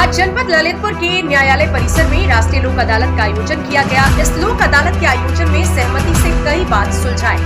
आज जनपद ललितपुर के न्यायालय परिसर में राष्ट्रीय लोक अदालत का आयोजन किया गया। इस लोक अदालत के आयोजन में सहमति से कई बात सुलझाई।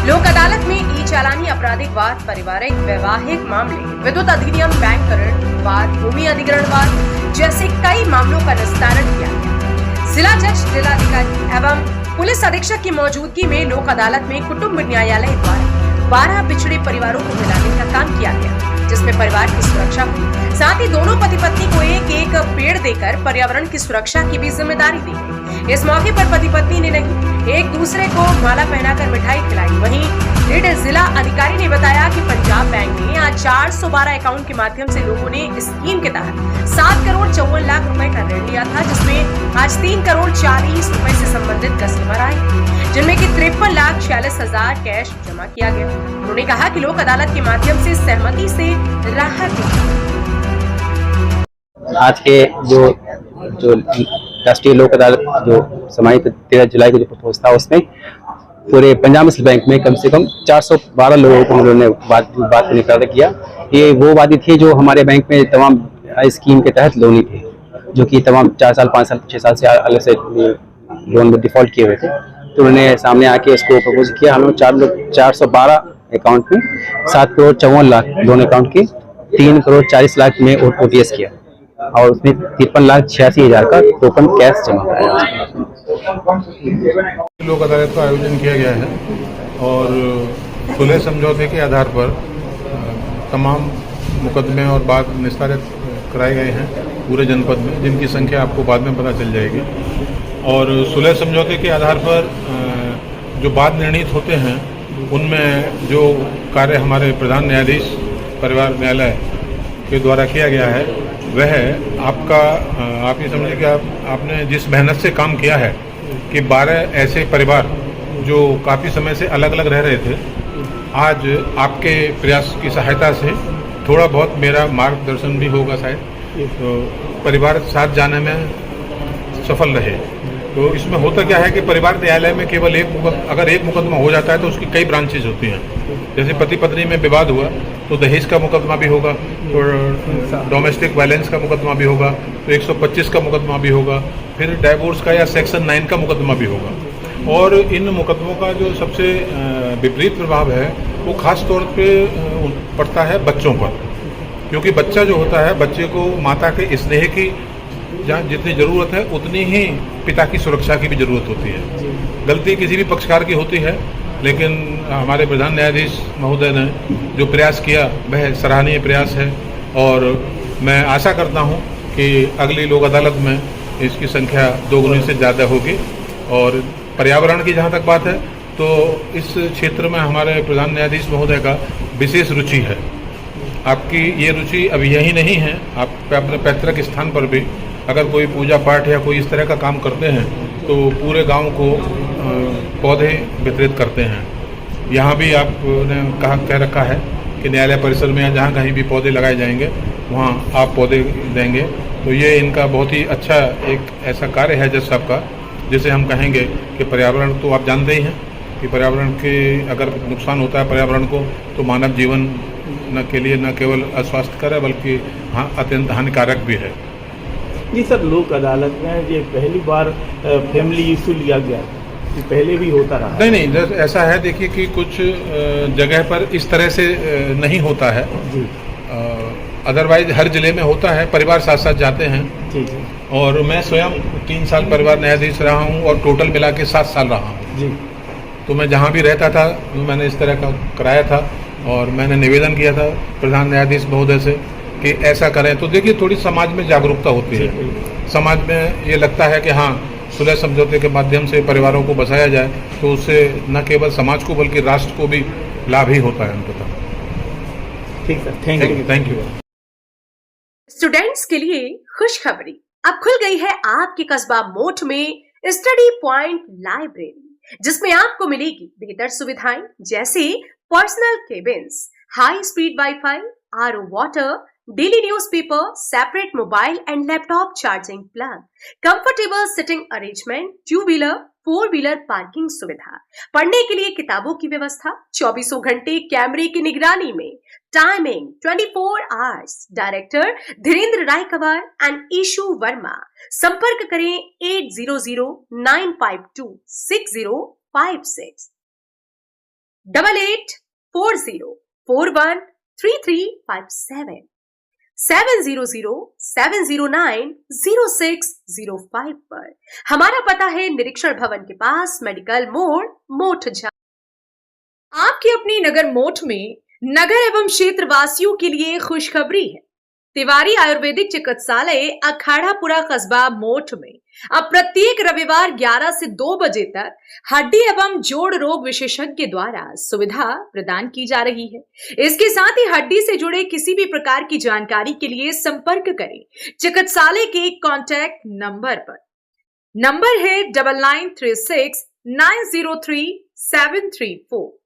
लोक अदालत में ई चालानी, आपराधिक वाद, पारिवारिक वैवाहिक मामले, विद्युत अधिनियम, बैंक ऋण वाद, भूमि अधिग्रहण वाद जैसे कई मामलों का निस्तारण किया गया। जिला जज, जिलाधिकारी एवं पुलिस अधीक्षक की मौजूदगी में लोक अदालत में कुटुंब न्यायालय द्वारा 12 पिछड़े परिवारों को मिलाने का काम किया गया, जिसमें परिवार की सुरक्षा हुई। साथ ही दोनों पति पत्नी को एक एक पेड़ देकर पर्यावरण की सुरक्षा की भी जिम्मेदारी दी गई। इस मौके पर पति पत्नी ने नहीं, एक दूसरे को माला पहनाकर मिठाई खिलाई। वहीं लीड जिला अधिकारी ने बताया कि पंजाब बैंक ने आज 412 अकाउंट के माध्यम से लोगों ने इस स्कीम के तहत 7 करोड़ 54 लाख रुपए का ऋण लिया था, जिसमें आज 3 करोड़ 40 रुपए से संबंधित कस्टमर आए, जिनमें की 53 लाख 46 हजार कैश जमा किया गया। उन्होंने कहा कि लोक अदालत के माध्यम से सहमति से राहत मिली। आज के जो राष्ट्रीय लोक अदालत जो समाहित 13 जुलाई को जो प्रपोज था, उसमें पूरे पंजाब नेशनल बैंक में कम से कम 412 लोगों को उन्होंने बात को निकाल किया। ये वो वादी थे जो हमारे बैंक में तमाम स्कीम के तहत लोनी थे, जो कि तमाम 4 साल 5 साल 6 साल से अलग से लोन में डिफॉल्ट किए हुए थे। तो उन्होंने सामने आके उसको प्रपोज किया। हम लोग 412 अकाउंट में 7 करोड़ 54 लाख लोन अकाउंट के 3 करोड़ 40 लाख में OTS किया और उसमें 53 लाख 86 हजार का टोकन कैश जमा कराया। लोक अदालत का आयोजन किया गया है और सुलह समझौते के आधार पर तमाम मुकदमे और बात निस्तारित कराए गए हैं पूरे जनपद में, जिनकी संख्या आपको बाद में पता चल जाएगी। और सुलह समझौते के आधार पर जो बात निर्णित होते हैं, उनमें जो कार्य हमारे प्रधान न्यायाधीश परिवार न्यायालय के द्वारा किया गया है, वह आप ये समझिए कि आपने जिस मेहनत से काम किया है कि 12 ऐसे परिवार जो काफ़ी समय से अलग अलग रह रहे थे, आज आपके प्रयास की सहायता से थोड़ा बहुत मेरा मार्गदर्शन भी होगा शायद, तो परिवार साथ जाने में सफल रहे। तो इसमें होता क्या है कि परिवार न्यायालय में केवल अगर एक मुकदमा हो जाता है तो उसकी कई ब्रांचेज होती हैं। जैसे पति पत्नी में विवाद हुआ तो दहेज का मुकदमा भी होगा, तो डोमेस्टिक वायलेंस का मुकदमा भी होगा, तो 125 का मुकदमा भी होगा, फिर डाइवोर्स का या सेक्शन 9 का मुकदमा भी होगा। और इन मुकदमों का जो सबसे विपरीत प्रभाव है वो खास तौर पे पड़ता है बच्चों पर, क्योंकि बच्चा जो होता है, बच्चे को माता के स्नेह की जहाँ जितनी ज़रूरत है उतनी ही पिता की सुरक्षा की भी ज़रूरत होती है। गलती किसी भी पक्षकार की होती है, लेकिन हमारे प्रधान न्यायाधीश महोदय ने जो प्रयास किया वह सराहनीय प्रयास है। और मैं आशा करता हूँ कि अगली लोक अदालत में इसकी संख्या दोगुनी से ज़्यादा होगी। और पर्यावरण की जहाँ तक बात है, तो इस क्षेत्र में हमारे प्रधान न्यायाधीश महोदय का विशेष रुचि है। आपकी ये रुचि अभी यही नहीं है, आप अपने पैतृक स्थान पर भी अगर कोई पूजा पाठ या कोई इस तरह का काम करते हैं तो पूरे गांव को पौधे वितरित करते हैं। यहाँ भी आपने कह रखा है कि न्यायालय परिसर में या जहाँ कहीं भी पौधे लगाए जाएंगे वहाँ आप पौधे देंगे। तो ये इनका बहुत ही अच्छा एक ऐसा कार्य है जज साहब का, जिसे हम कहेंगे कि पर्यावरण, तो आप जानते ही हैं कि पर्यावरण के अगर नुकसान होता है पर्यावरण को, तो मानव जीवन न के लिए न केवल अस्वास्थ्यकर है बल्कि अत्यंत हानिकारक भी है। जी सर, लोक अदालत में ये पहली बार फैमिली इशू लिया गया, कि पहले भी होता रहा? नहीं, ऐसा है, देखिए कि कुछ जगह पर इस तरह से नहीं होता है जी। अदरवाइज हर जिले में होता है, परिवार साथ साथ जाते हैं जी। और मैं स्वयं 3 साल परिवार न्यायाधीश रहा हूँ और टोटल मिला के 7 साल रहा हूँ जी। तो मैं जहाँ भी रहता था मैंने इस तरह का कराया था और मैंने निवेदन किया था प्रधान न्यायाधीश महोदय से कि ऐसा करें। तो देखिए थोड़ी समाज में जागरूकता होती है, समाज में ये लगता है कि हाँ, सुलह समझौते के माध्यम से परिवारों को बचाया जाए तो उससे न केवल समाज को बल्कि राष्ट्र को भी लाभ ही होता है उनका। ठीक है, थैंक यू। स्टूडेंट्स के लिए खुशखबरी, अब खुल गई है आपके कस्बा मोट में स्टडी पॉइंट लाइब्रेरी, जिसमें आपको मिलेगी बेहतर सुविधाएं जैसे personal cabins, high speed wifi, RO water, daily newspaper, separate mobile and laptop charging plug, comfortable sitting arrangement, two-wheeler, four wheeler parking सुविधा, पढ़ने के लिए किताबों की व्यवस्था, 24 घंटे कैमरे की निगरानी में, timing 24 hours, director Dhirendra Rai Kanwar and Ishu Verma. संपर्क करें 8009526056 8840413357 700-709-0605 पर। हमारा पता है निरीक्षण भवन के पास, मेडिकल मोड़, मोठ झा। आपकी अपनी नगर मोठ में नगर एवं क्षेत्र वासियों के लिए खुशखबरी है। तिवारी आयुर्वेदिक चिकित्सालय अखाड़ापुरा कस्बा मोठ में अब प्रत्येक रविवार 11 से 2 बजे तक हड्डी एवं जोड़ रोग विशेषज्ञ द्वारा सुविधा प्रदान की जा रही है। इसके साथ ही हड्डी से जुड़े किसी भी प्रकार की जानकारी के लिए संपर्क करें चिकित्सालय के कॉन्टैक्ट नंबर पर। नंबर है 9936 903 734।